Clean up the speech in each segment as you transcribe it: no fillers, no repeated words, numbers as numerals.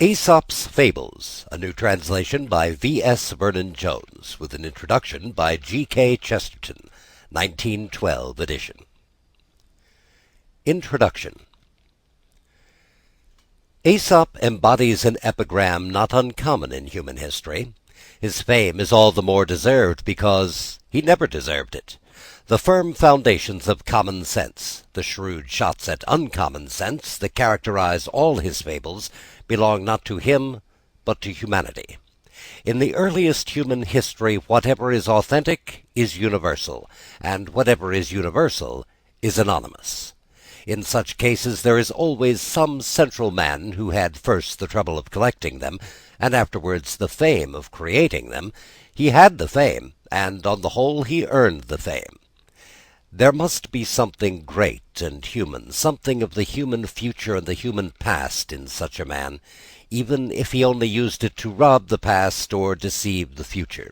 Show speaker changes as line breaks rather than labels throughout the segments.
Aesop's Fables, a new translation by V.S. Vernon Jones, with an introduction by G.K. Chesterton, 1912 edition. Introduction. Aesop embodies an epigram not uncommon in human history. His fame is all the more deserved because he never deserved it. The firm foundations of common sense, the shrewd shots at uncommon sense that characterize all his fables, belong not to him, but to humanity. In the earliest human history, whatever is authentic is universal, and whatever is universal is anonymous. In such cases there is always some central man who had first the trouble of collecting them, and afterwards the fame of creating them. He had the fame, and on the whole he earned the fame. There must be something great and human, something of the human future and the human past in such a man, even if he only used it to rob the past or deceive the future.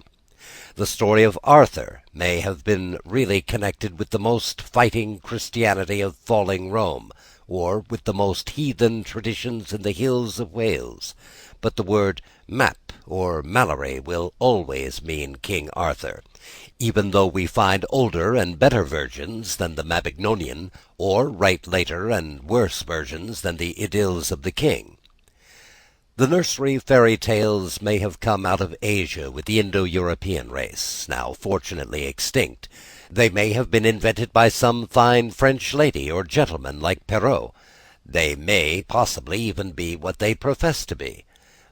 The story of Arthur may have been really connected with the most fighting Christianity of falling Rome, or with the most heathen traditions in the hills of Wales. But the word Map or Malory will always mean King Arthur, even though we find older and better versions than the Mabinogion, or write later and worse versions than the Idylls of the King. The nursery fairy tales may have come out of Asia with the Indo-European race, now fortunately extinct. They may have been invented by some fine French lady or gentleman like Perrault. They may possibly even be what they profess to be.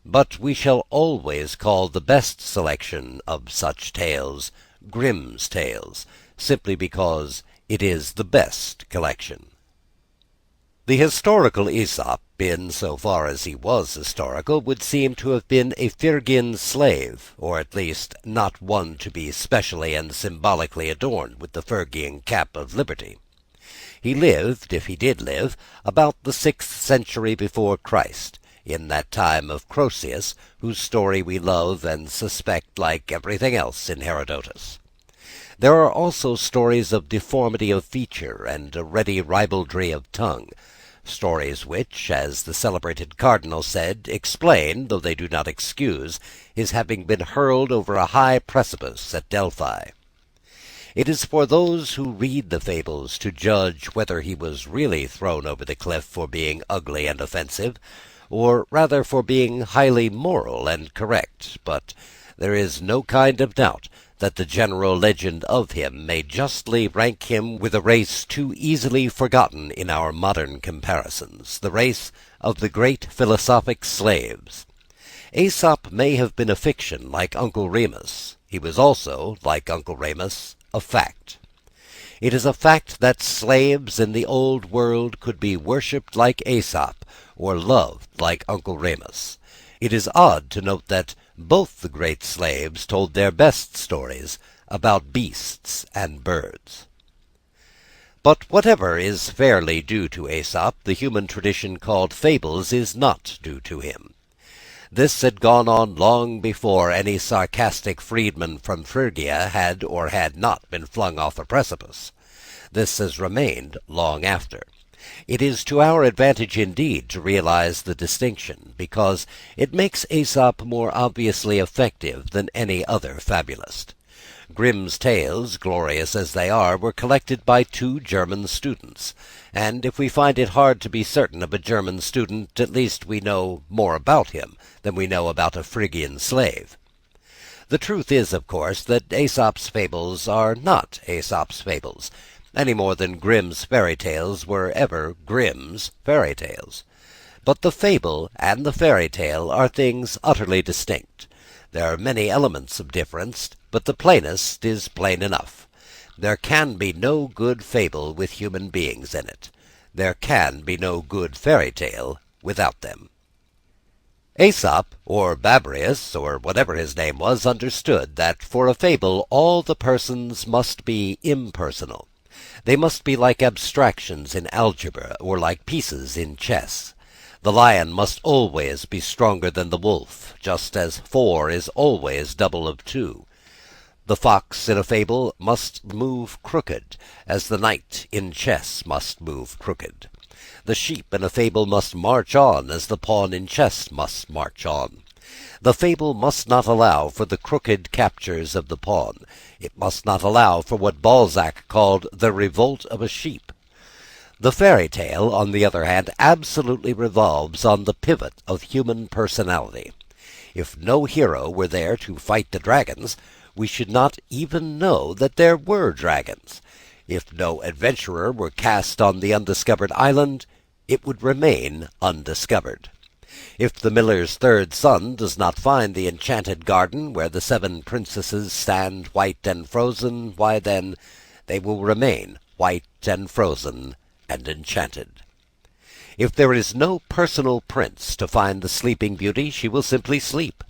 But we shall always call the best selection of such tales Grimm's Tales, simply because it is the best collection. The historical Aesop, in so far as he was historical, would seem to have been a Phrygian slave, or at least not one to be specially and symbolically adorned with the Phrygian cap of liberty. He lived, if he did live, about the 6th century before Christ, in that time of Croesus, whose story we love and suspect like everything else in Herodotus. There are also stories of deformity of feature and a ready ribaldry of tongue, stories which, as the celebrated cardinal said, explain, though they do not excuse, his having been hurled over a high precipice at Delphi. It is for those who read the fables to judge whether he was really thrown over the cliff for being ugly and offensive, or rather for being highly moral and correct, but there is no kind of doubt that the general legend of him may justly rank him with a race too easily forgotten in our modern comparisons, the race of the great philosophic slaves. Aesop may have been a fiction like Uncle Remus. He was also, like Uncle Remus, a fact. It is a fact that slaves in the old world could be worshipped like Aesop, or loved like Uncle Remus. It is odd to note that both the great slaves told their best stories about beasts and birds. But whatever is fairly due to Aesop, the human tradition called fables is not due to him. This had gone on long before any sarcastic freedman from Phrygia had or had not been flung off a precipice. This has remained long after. It is to our advantage indeed to realize the distinction, because it makes Aesop more obviously effective than any other fabulist. Grimm's tales, glorious as they are, were collected by 2 German students, and if we find it hard to be certain of a German student, at least we know more about him than we know about a Phrygian slave. The truth is, of course, that Aesop's fables are not Aesop's fables, any more than Grimm's fairy tales were ever Grimm's fairy tales. But the fable and the fairy tale are things utterly distinct. There are many elements of difference, but the plainest is plain enough. There can be no good fable with human beings in it. There can be no good fairy tale without them. Aesop, or Babrius, or whatever his name was, understood that for a fable all the persons must be impersonal. They must be like abstractions in algebra, or like pieces in chess. The lion must always be stronger than the wolf, just as 4 is always double of 2. The fox in a fable must move crooked, as the knight in chess must move crooked. The sheep in a fable must march on as the pawn in chess must march on. The fable must not allow for the crooked captures of the pawn. It must not allow for what Balzac called the revolt of a sheep. The fairy tale, on the other hand, absolutely revolves on the pivot of human personality. If no hero were there to fight the dragons, we should not even know that there were dragons. If no adventurer were cast on the undiscovered island, it would remain undiscovered. If the miller's third son does not find the enchanted garden where the 7 princesses stand white and frozen, why then they will remain white and frozen and enchanted. If there is no personal prince to find the sleeping beauty, she will simply sleep.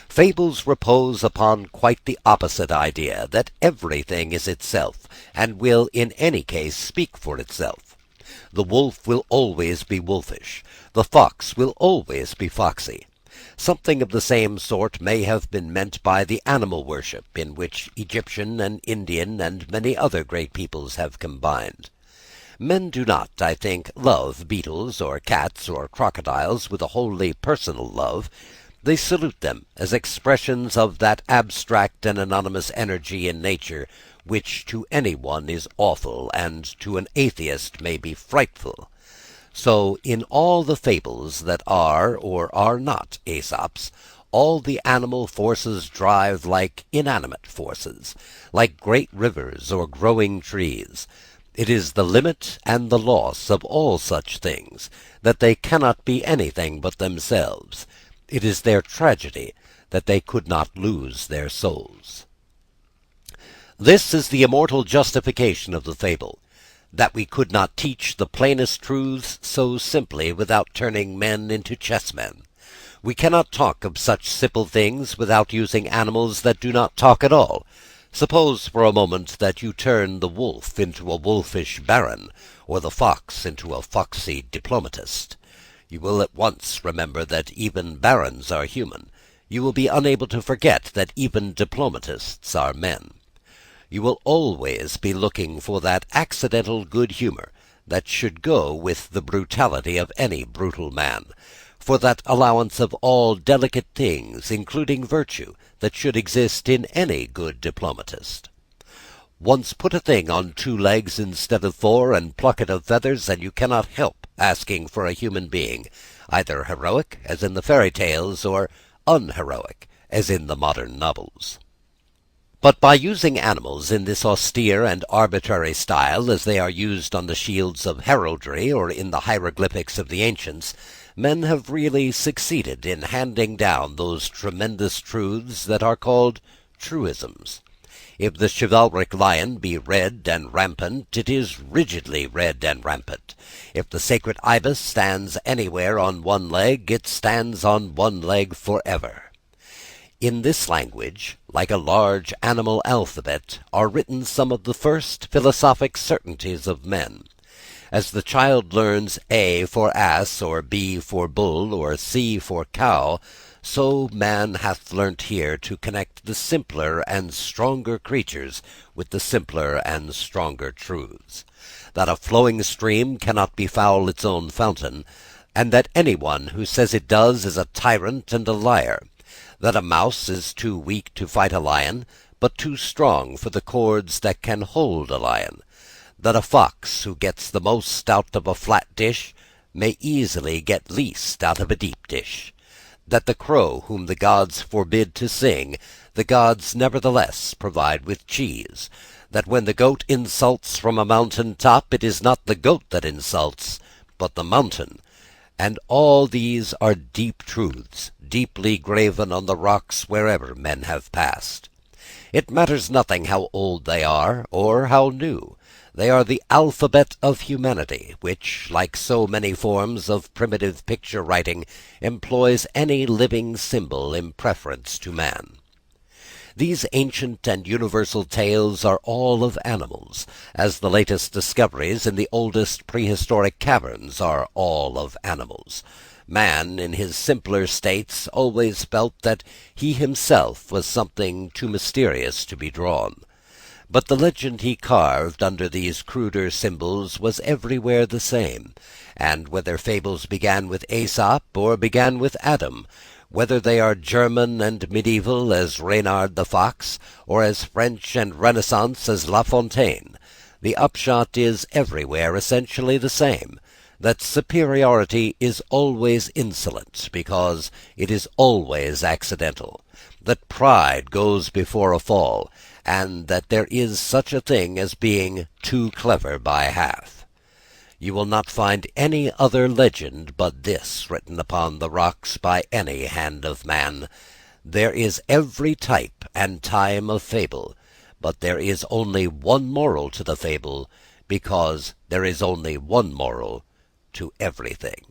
Fables repose upon quite the opposite idea, that everything is itself, and will in any case speak for itself. The wolf will always be wolfish. The fox will always be foxy. Something of the same sort may have been meant by the animal worship in which Egyptian and Indian and many other great peoples have combined. Men do not, I think, love beetles or cats or crocodiles with a wholly personal love. They salute them as expressions of that abstract and anonymous energy in nature which to any one is awful and to an atheist may be frightful. So in all the fables that are or are not Aesop's, all the animal forces drive like inanimate forces, like great rivers or growing trees. It is the limit and the loss of all such things, that they cannot be anything but themselves. It is their tragedy that they could not lose their souls. This is the immortal justification of the fable, that we could not teach the plainest truths so simply without turning men into chessmen. We cannot talk of such simple things without using animals that do not talk at all. Suppose for a moment that you turn the wolf into a wolfish baron, or the fox into a foxy diplomatist. You will at once remember that even barons are human. You will be unable to forget that even diplomatists are men. You will always be looking for that accidental good humour that should go with the brutality of any brutal man, for that allowance of all delicate things, including virtue, that should exist in any good diplomatist. Once put a thing on 2 legs instead of 4, and pluck it of feathers, and you cannot help asking for a human being, either heroic, as in the fairy tales, or unheroic, as in the modern novels. But by using animals in this austere and arbitrary style, as they are used on the shields of heraldry or in the hieroglyphics of the ancients, men have really succeeded in handing down those tremendous truths that are called truisms. If the chivalric lion be red and rampant, it is rigidly red and rampant. If the sacred ibis stands anywhere on 1 leg, it stands on 1 leg forever. In this language, like a large animal alphabet, are written some of the first philosophic certainties of men. As the child learns A for ass, or B for bull, or C for cow, so man hath learnt here to connect the simpler and stronger creatures with the simpler and stronger truths. That a flowing stream cannot befoul its own fountain, and that any one who says it does is a tyrant and a liar. That a mouse is too weak to fight a lion, but too strong for the cords that can hold a lion. That a fox who gets the most out of a flat dish may easily get least out of a deep dish. That the crow whom the gods forbid to sing, the gods nevertheless provide with cheese. That when the goat insults from a mountain top, it is not the goat that insults, but the mountain. And all these are deep truths, deeply graven on the rocks wherever men have passed. It matters nothing how old they are, or how new. They are the alphabet of humanity, which, like so many forms of primitive picture writing, employs any living symbol in preference to man. These ancient and universal tales are all of animals, as the latest discoveries in the oldest prehistoric caverns are all of animals. Man, in his simpler states, always felt that he himself was something too mysterious to be drawn. But the legend he carved under these cruder symbols was everywhere the same, and whether fables began with Aesop or began with Adam, whether they are German and medieval as Reynard the Fox, or as French and Renaissance as La Fontaine, the upshot is everywhere essentially the same, that superiority is always insolent because it is always accidental, that pride goes before a fall, and that there is such a thing as being too clever by half. You will not find any other legend but this written upon the rocks by any hand of man. There is every type and time of fable, but there is only one moral to the fable, because there is only one moral to everything.